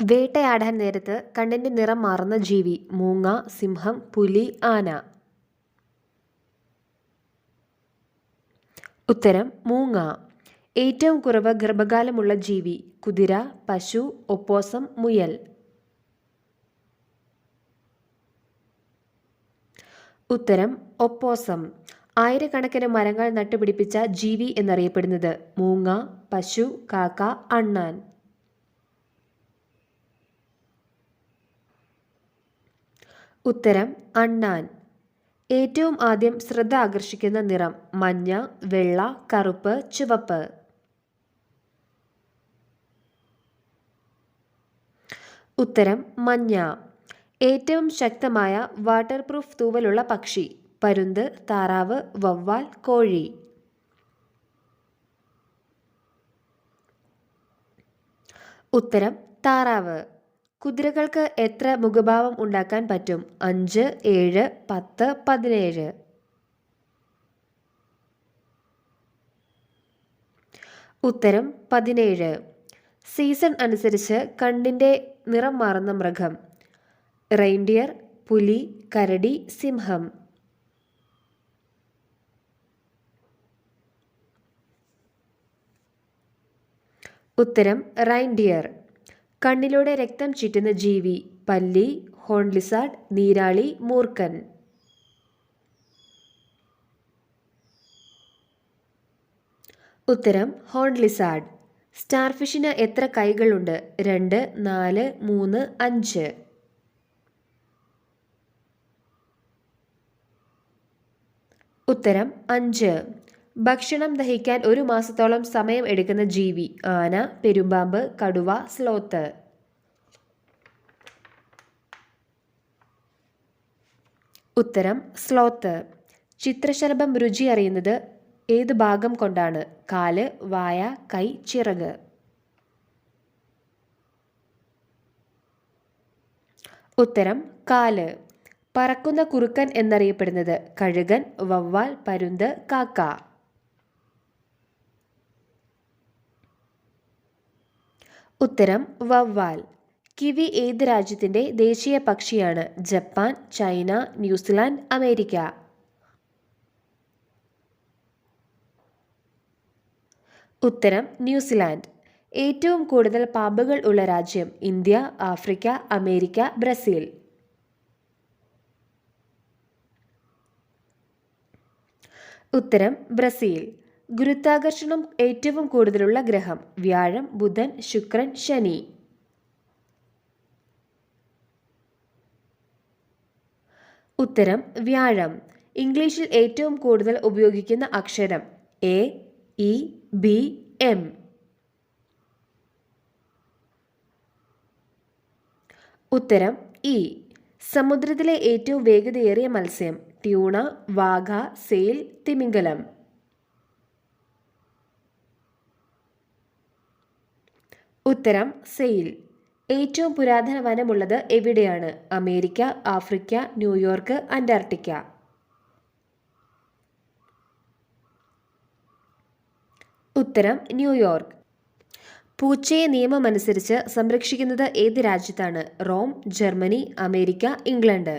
വേട്ടയാടാൻ നേരത്ത് കണ്ണിന്റെ നിറം മാറുന്ന ജീവി. മൂങ്ങ, സിംഹം, പുലി, ആന. ഉത്തരം മൂങ്ങ. ഏറ്റവും കുറവ് ഗർഭകാലമുള്ള ജീവി. കുതിര, പശു, ഒപ്പോസം, മുയൽ. ഉത്തരം ഒപ്പോസം. ആയിരക്കണക്കിന് മരങ്ങൾ നട്ടുപിടിപ്പിച്ച ജീവി എന്നറിയപ്പെടുന്നത്. മൂങ്ങ, പശു, കാക്ക, അണ്ണാൻ. ഉത്തരം അണ്ണാൻ. ഏറ്റവും ആദ്യം ശ്രദ്ധ ആകർഷിക്കുന്ന നിറം. മഞ്ഞ, വെള്ള, കറുപ്പ്, ചുവപ്പ്. ഉത്തരം മഞ്ഞ. ഏറ്റവും ശക്തമായ വാട്ടർ പ്രൂഫ് തൂവലുള്ള പക്ഷി. പരുന്ത്, താറാവ്, വവ്വാൽ, കോഴി. ഉത്തരം താറാവ്. കുതിരകൾക്ക് എത്ര മുഖഭാവം ഉണ്ടാക്കാൻ പറ്റും? 5, 7, 10, 17. ഉത്തരം 17. സീസൺ അനുസരിച്ച് കണ്ണിന്റെ നിറം മാറുന്ന മൃഗം. റെയിൻഡിയർ, പുലി, കരടി, സിംഹം. ഉത്തരം റൈൻഡിയർ. കണ്ണിലൂടെ രക്തം ചീറ്റുന്ന ജീവി. പല്ലി, ഹോൺ ലിസാർഡ്, നീരാളി, മൂർഖൻ. ഉത്തരം ഹോൺ ലിസാർഡ്. സ്റ്റാർഫിഷിന് എത്ര കൈകളുണ്ട്? 2, 4, 3, 5. ഉത്തരം 5. ഭക്ഷണം ദഹിക്കാൻ 1 മാസത്തോളം സമയം എടുക്കുന്ന ജീവി. ആന, പെരുമ്പാമ്പ്, കടുവ, സ്ലോത്ത്. ഉത്തരം സ്ലോത്ത്. ചിത്രശലഭം രുചി അറിയുന്നത് ഏത് ഭാഗം കൊണ്ടാണ്? കാല്, വായ, കൈ, ചിറക്. ഉത്തരം കാല്. പറക്കുന്ന കുറുക്കൻ എന്നറിയപ്പെടുന്നത്. കഴുകൻ, വവ്വാൽ, പരുന്ത്, കാക്ക. ഉത്തരം വവ്വാൽ. കിവി ഏത് രാജ്യത്തിന്റെ ദേശീയ പക്ഷിയാണ്? Japan, China, New Zealand, America. ഉത്തരം ന്യൂസിലാൻഡ്. ഏറ്റവും കൂടുതൽ പാമ്പുകൾ ഉള്ള രാജ്യം. India, Africa, America, Brazil. ഉത്തരം ബ്രസീൽ. ഗുരുത്വാകർഷണം ഏറ്റവും കൂടുതലുള്ള ഗ്രഹം. വ്യാഴം, ബുധൻ, ശുക്രൻ, ശനി. ഉത്തരം വ്യാഴം. ഇംഗ്ലീഷിൽ ഏറ്റവും കൂടുതൽ ഉപയോഗിക്കുന്ന അക്ഷരം. A, E, B, M. ഉത്തരം ഇ. സമുദ്രത്തിലെ ഏറ്റവും വേഗതയേറിയ മത്സ്യം. ട്യൂണ, വാഗ, സെയിൽ, തിമിംഗലം. ഉത്തരം സെയിൽ. ഏറ്റവും പുരാതന വനമുള്ളത് എവിടെയാണ്? America, Africa, New York, Antarctica. ഉത്തരം ന്യൂയോർക്ക്. പൂച്ചയെ നിയമമനുസരിച്ച് സംരക്ഷിക്കുന്നത് ഏത് രാജ്യത്താണ്? Rome, Germany, America, England.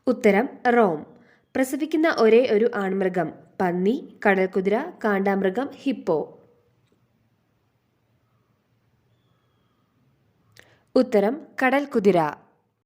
ഉത്തരം റോം. പ്രസവിക്കുന്ന ഒരേ ഒരു ആൺമൃഗം. പന്നി, കടൽക്കുതിര, കാണ്ടാമൃഗം, ഹിപ്പോ. ഉത്തരം കടൽക്കുതിര.